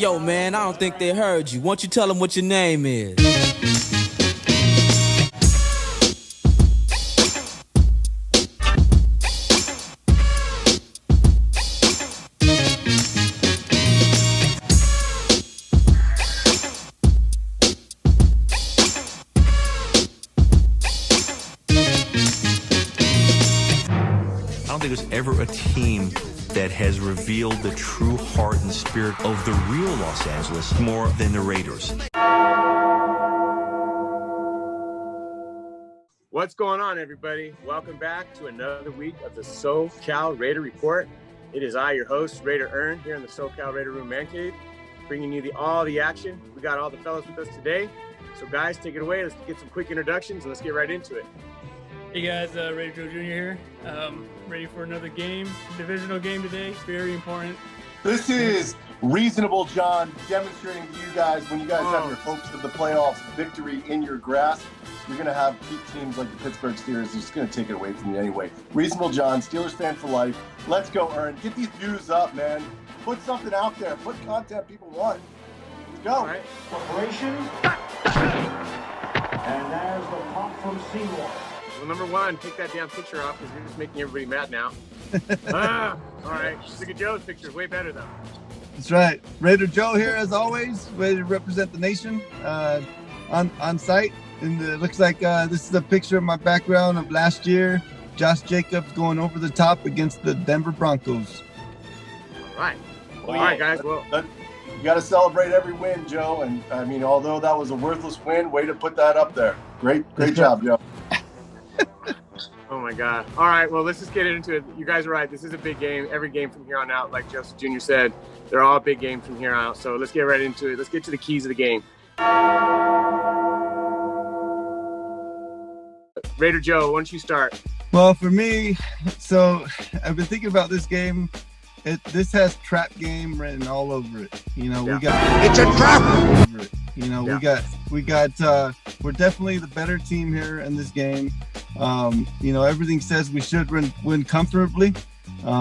Yo, man, I don't think they heard you. Why don't you tell them what your name is? I don't think there's ever a team that has revealed the true heart and spirit of the real Los Angeles more than the Raiders. What's going on, everybody? Welcome back to another week of the SoCal Raider Report. It is I, your host, Raider Earn, here in the SoCal Raider Room Man Cave, bringing you all the action. We got all the fellas with us today. So, guys, take it away. Let's get some quick introductions and let's get right into it. Hey guys, Raider Joe Jr. here. Ready for another game, divisional game today. Very important. This is Reasonable John demonstrating to you guys when you guys have your hopes of the playoffs victory in your grasp, you're going to have peak teams like the Pittsburgh Steelers. They're just going to take it away from you anyway. Reasonable John, Steelers fan for life. Let's go, Earn. Get these views up, man. Put something out there. Put content people want. Let's go. All right. Preparation. And there's the pop from Seymour. Well, number one, take that damn picture off because you're just making everybody mad now. All right. Look at Joe's picture. Way better, though. That's right. Raider Joe here, as always, ready to represent the nation on site. And it looks like this is a picture of my background of last year. Josh Jacobs going over the top against the Denver Broncos. All right. All right, guys. Well, you got to celebrate every win, Joe. And, I mean, although that was a worthless win, way to put that up there. Great job, Joe. oh, my God. All right. Well, let's just get into it. You guys are right. This is a big game. Every game from here on out, like Joseph Jr. said, they're all big games from here on out. So let's get right into it. Let's get to the keys of the game. Raider Joe, why don't you start? Well, for me, so I've been thinking about this game. This has trap game written all over it. You know, we got It's a trap. over it. You know, we got we're definitely the better team here in this game. You know, everything says we should win comfortably.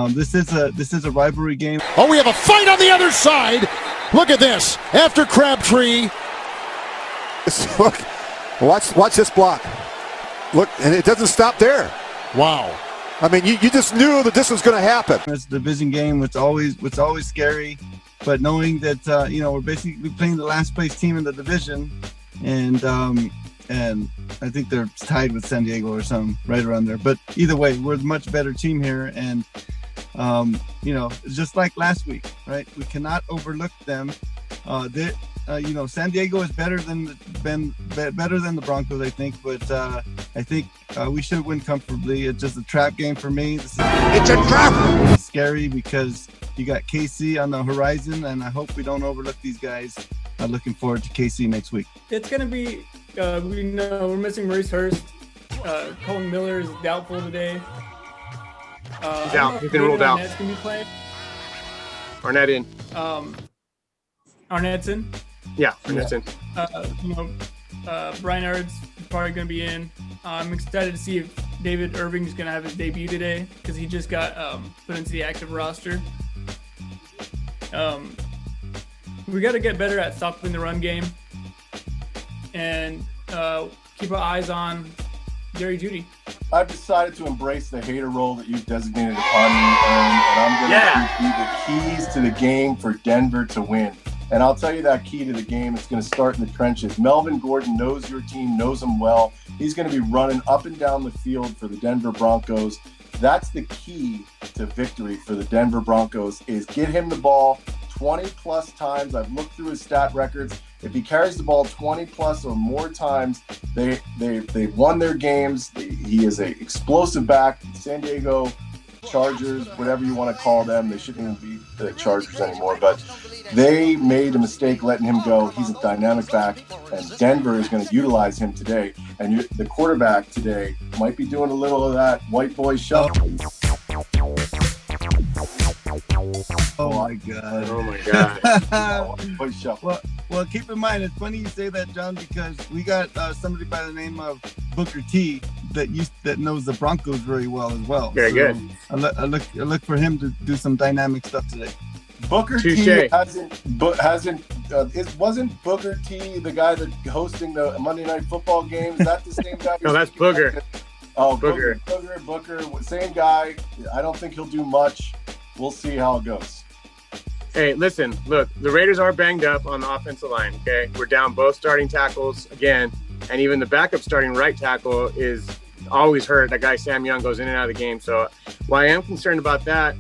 This is a rivalry game. Oh, we have a fight on the other side. Look at this. After Crabtree. Look, watch this block. Look, and it doesn't stop there. Wow. I mean, you just knew that this was going to happen. It's a division game. It's always scary, but knowing that you know, we're basically playing the last place team in the division, and I think they're tied with San Diego or something right around there. But either way, we're the much better team here, and you know, just like last week, right? We cannot overlook them. You know, San Diego is better than the Broncos, I think, but I think we should win comfortably. It's just a trap game for me. It's a trap. It's scary because you got KC on the horizon, and I hope we don't overlook these guys. Looking forward to KC next week. It's gonna be. We know we're missing Maurice Hurst. Colin Miller is doubtful today. He's out. He's been ruled out. Arnett's gonna be playing. Arnett in. Arnett's in. Yeah, Arnett's in. You know, Brian Erd's probably going to be in. I'm excited to see if David Irving is going to have his debut today because he just got put into the active roster. We got to get better at stopping the run game and keep our eyes on Jerry Jeudy. I've decided to embrace the hater role that you've designated upon me, and I'm going to give you the keys to the game for Denver to win. And I'll tell you that key to the game, it's going to start in the trenches. Melvin Gordon knows your team, knows them well. He's going to be running up and down the field for the Denver Broncos. That's the key to victory for the Denver Broncos, is get him the ball 20-plus times. I've looked through his stat records. If he carries the ball 20-plus or more times, they've won their games. He is an explosive back. San Diego Chargers, whatever you want to call them, they shouldn't even be the Chargers anymore, but they made a mistake letting him go. He's a dynamic back, and Denver is going to utilize him today. And the quarterback today might be doing a little of that white boy shuffle. Oh my God! Oh my God! White boy shuffle. Well, keep in mind, it's funny you say that, John, because we got somebody by the name of Booker T that knows the Broncos very well as well. Very good. I look for him to do some dynamic stuff today. Booker Touche. T wasn't Booker T the guy that hosting the Monday Night Football game? Is that the same guy? No, that's Booger. Oh, Booger. Booker, same guy. I don't think he'll do much. We'll see how it goes. Hey, listen, look, the Raiders are banged up on the offensive line, okay? We're down both starting tackles again, and even the backup starting right tackle is always hurt. That guy, Sam Young, goes in and out of the game. So while I am concerned about that,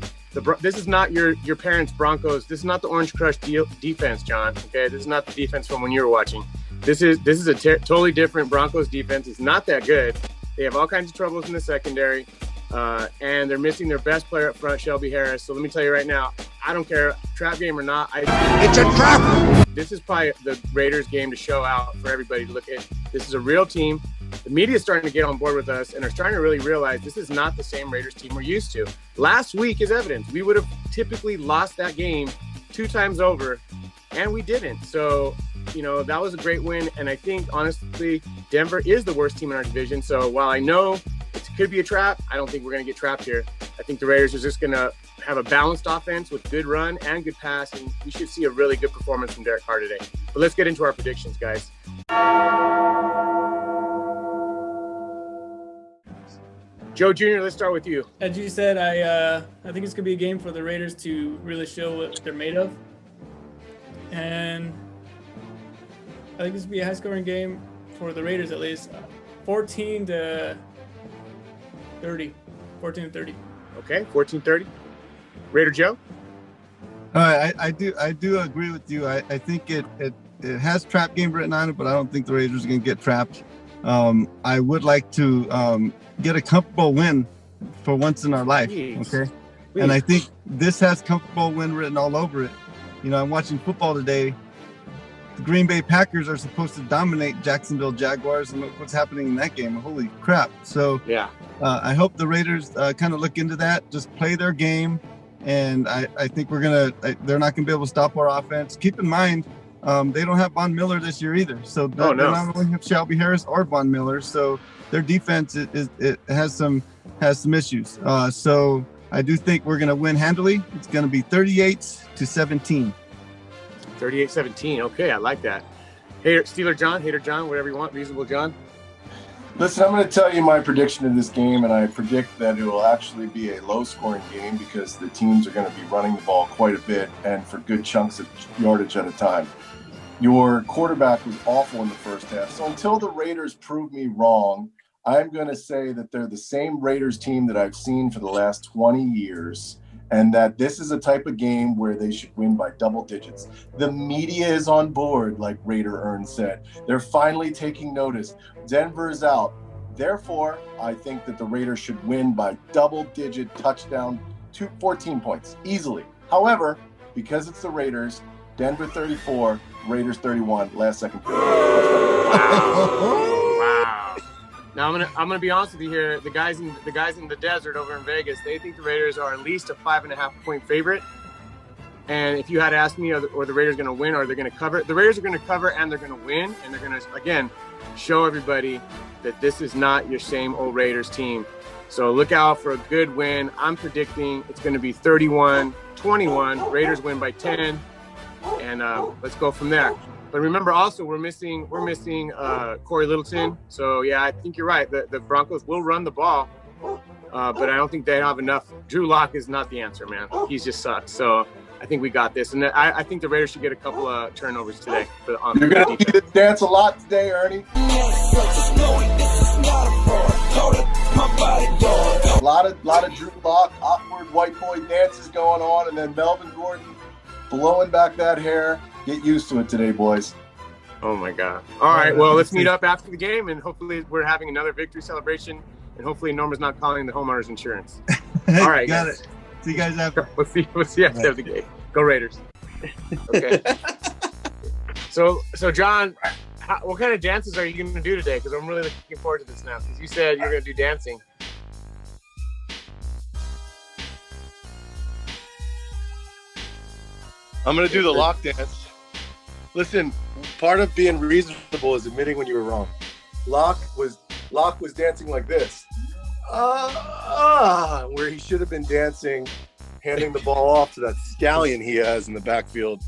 this is not your parents' Broncos. This is not the Orange Crush defense, John, okay? This is not the defense from when you were watching. This is a totally different Broncos defense. It's not that good. They have all kinds of troubles in the secondary, and they're missing their best player up front, Shelby Harris. So let me tell you right now, I don't care, trap game or not. It's a trap. This is probably the Raiders game to show out for everybody to look at. This is a real team. The media is starting to get on board with us and are starting to really realize this is not the same Raiders team we're used to. Last week is evidence. We would have typically lost that game 2 times over, and we didn't. So, that was a great win. And I think, honestly, Denver is the worst team in our division. So while I know it could be a trap, I don't think we're going to get trapped here. I think the Raiders are just going to have a balanced offense with good run and good pass, and we should see a really good performance from Derek Carr today. But let's get into our predictions, guys. Joe Jr., let's start with you. As you said, I think it's going to be a game for the Raiders to really show what they're made of. And I think this will be a high-scoring game for the Raiders, at least. 14-30. 14-30. Okay, 14-30. Raider Joe? All right, I do agree with you. I think it has trap game written on it, but I don't think the Raiders are going to get trapped. I would like to get a comfortable win for once in our life, okay? And I think this has comfortable win written all over it. I'm watching football today. The Green Bay Packers are supposed to dominate Jacksonville Jaguars, and look what's happening in that game. Holy crap. So yeah, I hope the Raiders kind of look into that, just play their game, and I think they're not going to be able to stop our offense. Keep in mind, they don't have Von Miller this year either. So they not only have Shelby Harris or Von Miller, so their defense it has some issues. So I do think we're going to win handily. It's going to be 38-17. 38-17. Okay, I like that. Hater John, whatever you want. Reasonable John. Listen, I'm going to tell you my prediction of this game, and I predict that it will actually be a low-scoring game because the teams are going to be running the ball quite a bit and for good chunks of yardage at a time. Your quarterback was awful in the first half, so until the Raiders prove me wrong, I'm going to say that they're the same Raiders team that I've seen for the last 20 years, and that this is a type of game where they should win by double digits. The media is on board, like Raider Earn said. They're finally taking notice. Denver is out. Therefore, I think that the Raiders should win by double-digit touchdown, 14 points, easily. However, because it's the Raiders, Denver 34, Raiders 31, last second period. Wow. Now I'm gonna be honest with you here. The guys in the desert over in Vegas, they think the Raiders are at least a 5.5 point favorite. And if you had asked me, are the Raiders going to win or are they going to cover? The Raiders are going to cover and they're going to win, and they're going to again show everybody that this is not your same old Raiders team. So look out for a good win. I'm predicting it's going to be 31-21. Raiders win by 10, and let's go from there. But remember, also we're missing Corey Littleton. So yeah, I think you're right. The Broncos will run the ball, but I don't think they have enough. Drew Lock is not the answer, man. He's just sucks. So I think we got this, and I think the Raiders should get a couple of turnovers today. You're gonna need to dance a lot today, Ernie. A lot of Drew Lock awkward white boy dances going on, and then Melvin Gordon blowing back that hair. Get used to it today, boys. Oh my God! All right, well, let's meet up after the game, and hopefully we're having another victory celebration, and hopefully Norma's not calling the homeowners insurance. All right, got it. See you guys after. We'll see after the game. Go Raiders. Okay. So John, what kind of dances are you going to do today? Because I'm really looking forward to this now. Because you said you're going to do dancing. I'm going to do the lock dance. Listen, part of being reasonable is admitting when you were wrong. Locke was dancing like this. Where he should have been dancing handing the ball off to that scallion he has in the backfield,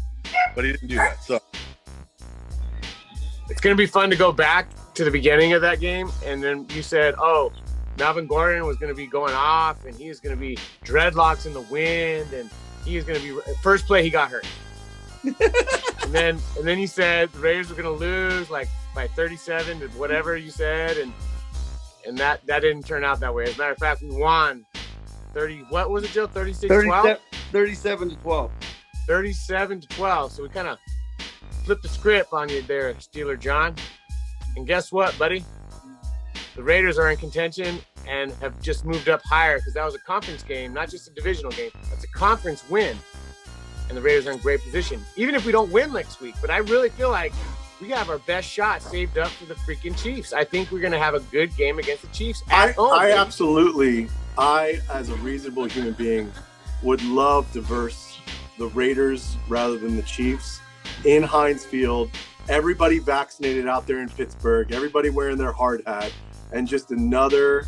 but he didn't do that. So it's going to be fun to go back to the beginning of that game. And then you said, oh, Melvin Gordon was going to be going off and he was going to be dreadlocks in the wind. And he was going to be first play. He got hurt. and then you said the Raiders were going to lose like by 37 to whatever you said. And that didn't turn out that way. As a matter of fact, we won 30. What was it, Joe? 36-12? 37-12. 37-12. So we kind of flipped the script on you there, Steeler John. And guess what, buddy? The Raiders are in contention and have just moved up higher because that was a conference game, not just a divisional game. That's a conference win. And the Raiders are in great position, even if we don't win next week. But I really feel like we have our best shot saved up for the freaking Chiefs. I think we're going to have a good game against the Chiefs at home. I absolutely, as a reasonable human being, would love to verse the Raiders rather than the Chiefs in Heinz Field. Everybody vaccinated out there in Pittsburgh. Everybody wearing their hard hat. And just another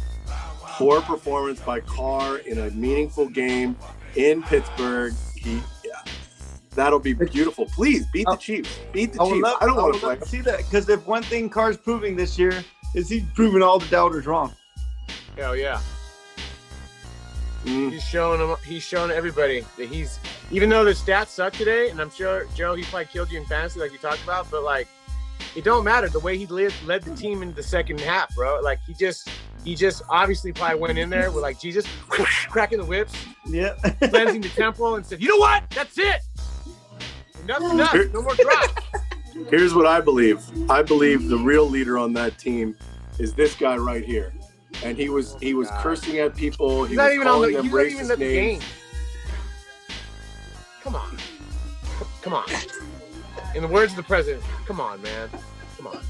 poor performance by Carr in a meaningful game in Pittsburgh. That'll be beautiful. Please beat the Chiefs. Beat the Chiefs. I don't want to play. See that, because if one thing Carr's proving this year is he's proving all the doubters wrong. Hell yeah. He's showing everybody that he's, even though the stats suck today, and I'm sure, Joe, he probably killed you in fantasy like you talked about, but like, it don't matter the way he led the team into the second half, bro. Like he just obviously probably went in there with like Jesus cracking the whips, cleansing the temple, and said, "You know what? That's it. Enough's enough. No more drops." Here's what I believe. I believe the real leader on that team is this guy right here, and he was cursing at people. He was calling them racist names. Come on. In the words of the president, come on, man. Come on.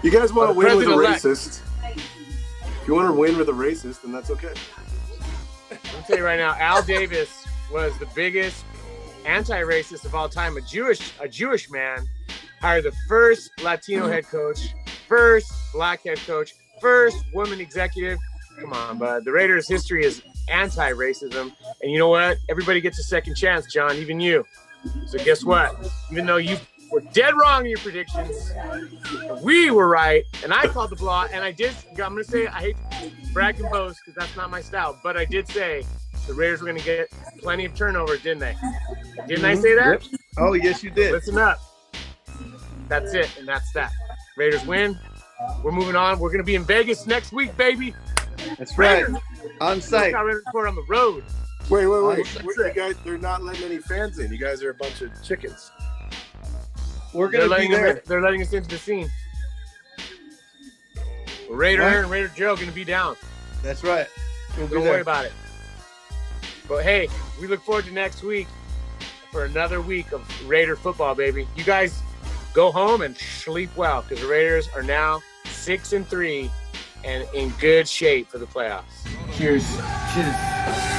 You guys want to win with a racist. If you want to win with a racist, then that's okay. I'll tell you right now, Al Davis was the biggest anti-racist of all time. A Jewish man hired the first Latino head coach, first black head coach, first woman executive. Come on, bud. The Raiders' history is anti-racism. And you know what? Everybody gets a second chance, John, even you. So guess what? Even though you were dead wrong in your predictions, we were right, and I called the blowout, and I'm going to say, I hate to brag and boast because that's not my style, but I did say the Raiders were going to get plenty of turnovers, didn't they? Didn't I say that? Yep. Oh, yes, you did. Listen up. That's it, and that's that. Raiders win. We're moving on. We're going to be in Vegas next week, baby. That's right. Raiders. On site. Raiders report on the road. Wait. You guys, they're not letting any fans in. You guys are a bunch of chickens. We're going to be there. They're letting us into the scene. Raider and Raider Joe going to be down. That's right. Don't worry about it. But hey, we look forward to next week for another week of Raider football, baby. You guys go home and sleep well because the Raiders are now 6-3 and in good shape for the playoffs. Cheers.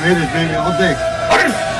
Raiders, baby, all day.